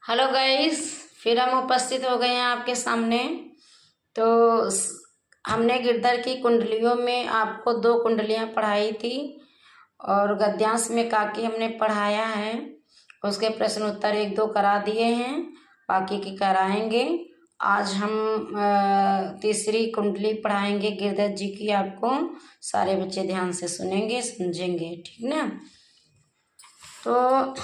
Hello guys, फिर हम उपस्थित हो गए हैं आपके सामने। तो हमने गिरधर की कुंडलियों में आपको 2 कुंडलियां पढ़ाई थी और गद्यांश में काकी हमने पढ़ाया है। उसके प्रश्न उत्तर 1-2 करा दिए हैं, बाकी की कराएंगे। आज हम तीसरी कुंडली पढ़ाएंगे गिरधर जी की। आपको सारे बच्चे ध्यान से सुनेंगे, समझेंगे, ठीक ना। तो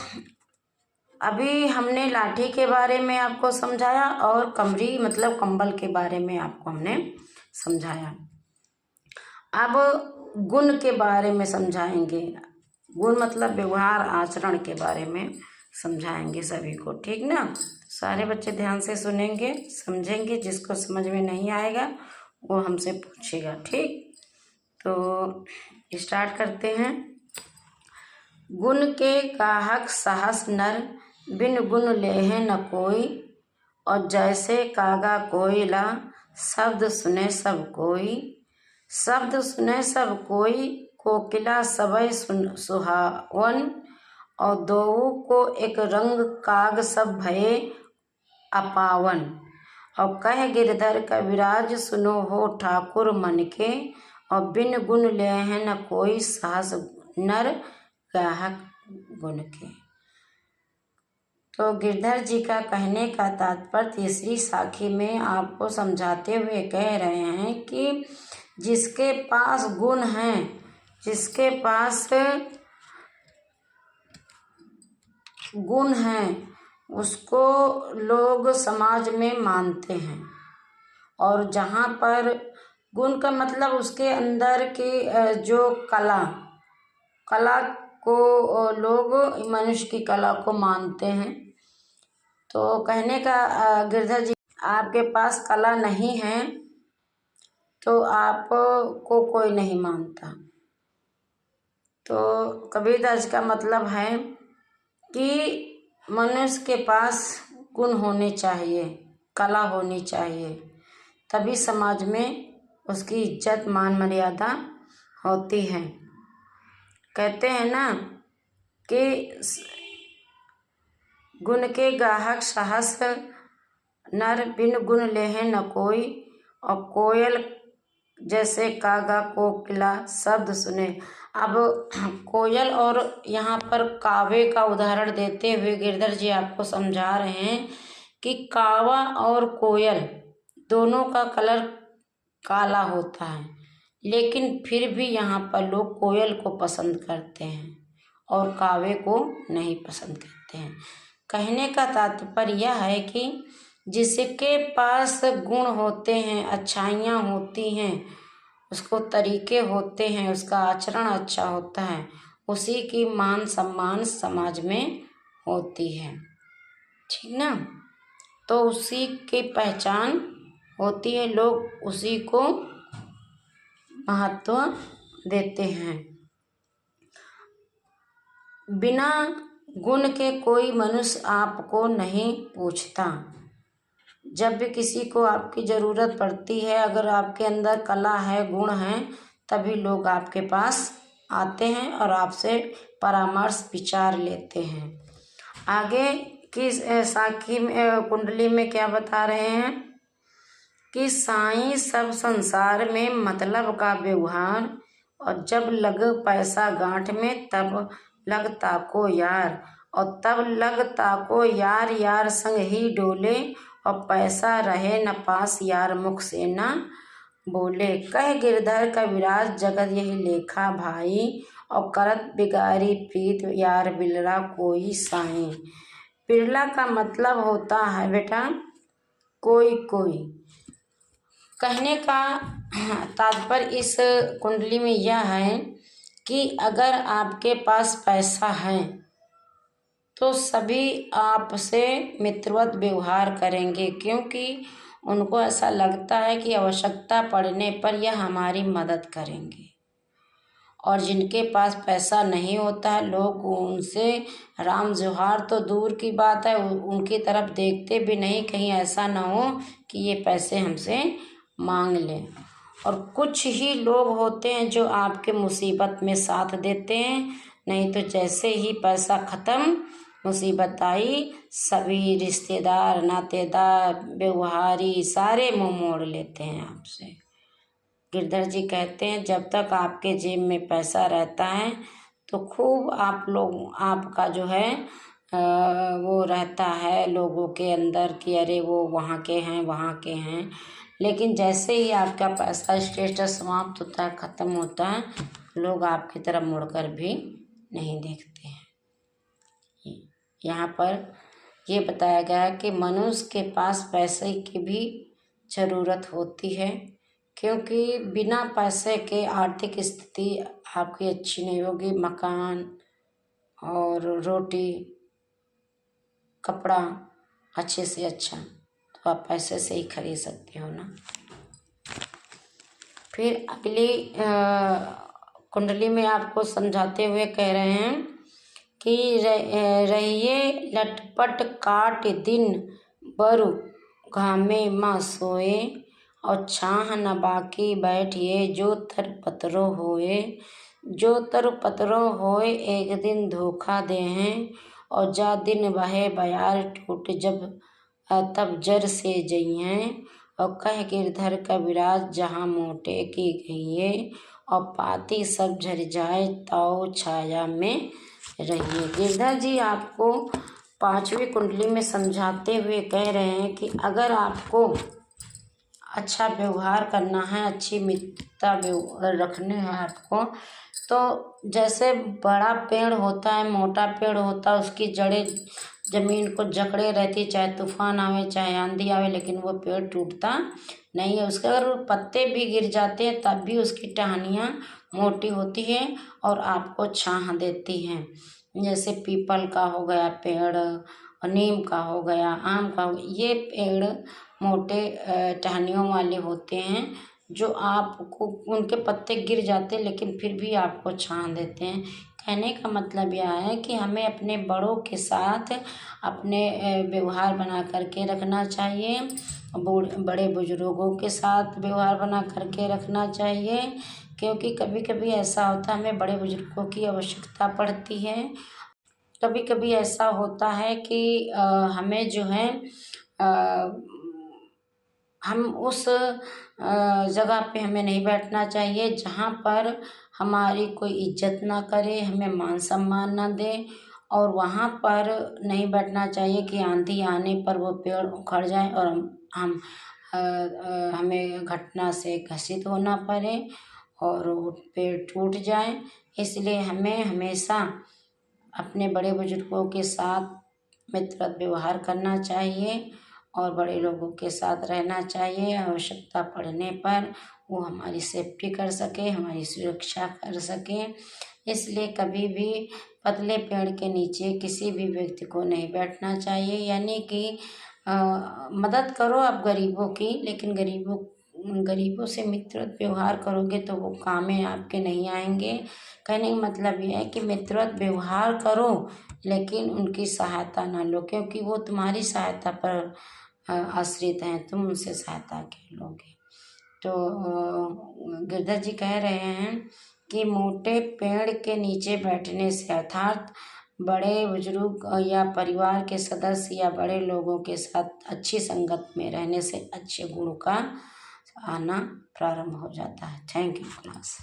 अभी हमने लाठी के बारे में आपको समझाया और कमरी मतलब कंबल के बारे में आपको हमने समझाया। अब गुण के बारे में समझाएंगे। गुण मतलब व्यवहार आचरण के बारे में समझाएंगे सभी को, ठीक ना। सारे बच्चे ध्यान से सुनेंगे, समझेंगे। जिसको समझ में नहीं आएगा वो हमसे पूछेगा, ठीक। तो स्टार्ट करते हैं। गुण के गाहक सहस नर, बिन गुण लेह न कोई। और जैसे कागा कोयला, शब्द सुने सब कोई। शब्द सुने सब कोई, कोकिला सबय सुहावन। और दोऊ को एक रंग, काग सब भये अपावन। और कह गिरधर कविराज, सुनो हो ठाकुर मन के। और बिन गुण लेह न कोई, सहस नर गाहक गुण के। तो गिरधर जी का कहने का तात्पर्य तीसरी साखी में आपको समझाते हुए कह रहे हैं कि जिसके पास गुण हैं, जिसके पास गुण हैं, उसको लोग समाज में मानते हैं। और जहाँ पर गुण का मतलब उसके अंदर की जो कला को लोग मनुष्य की कला को मानते हैं। तो कहने का गिरधर जी, आपके पास कला नहीं है तो आपको कोई नहीं मानता। तो कबीरदास का मतलब है कि मनुष्य के पास गुण होने चाहिए, कला होनी चाहिए, तभी समाज में उसकी इज्जत मान मर्यादा होती है। कहते हैं ना कि गुण के गाहक सहस नर, बिन गुण लेह न कोई। और कोयल जैसे कागा कोकिला, शब्द सुने। अब कोयल और यहाँ पर कावे का उदाहरण देते हुए गिरधर जी आपको समझा रहे हैं कि कावा और कोयल दोनों का कलर काला होता है, लेकिन फिर भी यहाँ पर लोग कोयल को पसंद करते हैं और कावे को नहीं पसंद करते हैं। कहने का तात्पर्य यह है कि जिसके पास गुण होते हैं, अच्छाइयाँ होती हैं, उसको तरीके होते हैं, उसका आचरण अच्छा होता है, उसी की मान सम्मान समाज में होती है, ठीक ना। तो उसी की पहचान होती है, लोग उसी को महत्व देते हैं। बिना गुण के कोई मनुष्य आपको नहीं पूछता। जब भी किसी को आपकी ज़रूरत पड़ती है, अगर आपके अंदर कला है, गुण है, तभी लोग आपके पास आते हैं और आपसे परामर्श विचार लेते हैं। आगे की साखी में कुंडली में क्या बता रहे हैं कि साईं सब संसार में मतलब का व्यवहार। और जब लग पैसा गांठ में, तब लगता को यार। और तब लगता को यार, यार संग ही डोले। और पैसा रहे न पास, यार मुख से न बोले। कह गिरधर कविराज, जगत यही लेखा भाई। और करत बिगारी प्रीत, यार बिरला कोई साईं। बिरला का मतलब होता है बेटा कोई कोई। कहने का तात्पर्य इस कुंडली में यह है कि अगर आपके पास पैसा है तो सभी आपसे मित्रवत व्यवहार करेंगे, क्योंकि उनको ऐसा लगता है कि आवश्यकता पड़ने पर यह हमारी मदद करेंगे। और जिनके पास पैसा नहीं होता है, लोग उनसे राम जोहार तो दूर की बात है, उनकी तरफ देखते भी नहीं, कहीं ऐसा ना हो कि ये पैसे हमसे मांग लें। और कुछ ही लोग होते हैं जो आपके मुसीबत में साथ देते हैं, नहीं तो जैसे ही पैसा ख़त्म मुसीबत आई सभी रिश्तेदार नातेदार व्यवहारी सारे मुंह मोड़ लेते हैं आपसे। गिरधर जी कहते हैं जब तक आपके जेब में पैसा रहता है तो खूब आप लोग आपका जो है वो रहता है लोगों के अंदर कि अरे वो वहाँ के हैं वहाँ के हैं, लेकिन जैसे ही आपका पैसा स्टेटस समाप्त होता है ख़त्म होता है लोग आपकी तरफ मुड़कर भी नहीं देखते हैं। यहाँ पर ये बताया गया है कि मनुष्य के पास पैसे की भी ज़रूरत होती है, क्योंकि बिना पैसे के आर्थिक स्थिति आपकी अच्छी नहीं होगी। मकान और रोटी कपड़ा अच्छे से अच्छा तो आप पैसे से ही खरीद सकते हो ना। फिर अगली कुंडली में आपको समझाते हुए कह रहे हैं कि रहिए लटपट काट दिन बरु घामे माँ सोए और छाह न बाकी बैठिए जो तर पतरो होए। जो तर पतरो होए एक दिन धोखा दे हैं और जा दिन बहे बयार टूट जब तब जर से जइहें और कह गिरधर कविराज जहाँ मोटे की गई और पाती सब झर जाए ताओ छाया में रहिए। गिरधर जी आपको 5वीं कुंडली में समझाते हुए कह रहे हैं कि अगर आपको अच्छा व्यवहार करना है, अच्छी मित्रता रखनी है आपको, तो जैसे बड़ा पेड़ होता है, मोटा पेड़ होता है, उसकी जड़ें जमीन को जकड़े रहती, चाहे तूफान आवे चाहे आंधी आवे, लेकिन वो पेड़ टूटता नहीं है। उसके अगर वो भी गिर जाते हैं तब भी उसकी टहनियाँ मोटी होती हैं और आपको छाह देती हैं। जैसे पीपल का हो गया पेड़ और नीम का हो गया, आम का हो गया, ये पेड़ मोटे टहनियों वाले होते हैं जो आपको उनके पत्ते गिर जाते हैं लेकिन फिर भी आपको छाह देते हैं। कहने का मतलब यह है कि हमें अपने बड़ों के साथ अपने व्यवहार बना करके रखना चाहिए, बड़े बुजुर्गों के साथ व्यवहार बना करके रखना चाहिए, क्योंकि कभी कभी ऐसा होता है हमें बड़े बुजुर्गों की आवश्यकता पड़ती है। कभी कभी ऐसा होता है कि हमें जो है हम उस जगह पे हमें नहीं बैठना चाहिए जहाँ पर हमारी कोई इज्जत ना करे, हमें मान सम्मान ना दे, और वहाँ पर नहीं बैठना चाहिए कि आंधी आने पर वो पेड़ उखड़ जाए और हमें घटना से ग्रसित होना पड़े और वो पेड़ टूट जाए। इसलिए हमें हमेशा अपने बड़े बुजुर्गों के साथ मित्र व्यवहार करना चाहिए और बड़े लोगों के साथ रहना चाहिए। आवश्यकता पड़ने पर वो हमारी सेफ्टी कर सके, हमारी सुरक्षा कर सके। इसलिए कभी भी पतले पेड़ के नीचे किसी भी व्यक्ति को नहीं बैठना चाहिए। यानी कि मदद करो आप गरीबों की, लेकिन गरीबों से मित्र व्यवहार करोगे तो वो काम में आपके नहीं आएंगे। कहने का मतलब यह है कि मित्र व्यवहार करो लेकिन उनकी सहायता ना लो, क्योंकि वो तुम्हारी सहायता पर आश्रित हैं, तुम उनसे सहायता के लोगे। तो गिरधर जी कह रहे हैं कि मोटे पेड़ के नीचे बैठने से अर्थात बड़े बुजुर्ग या परिवार के सदस्य या बड़े लोगों के साथ अच्छी संगत में रहने से अच्छे गुण का आना प्रारंभ हो जाता है। Thank you class.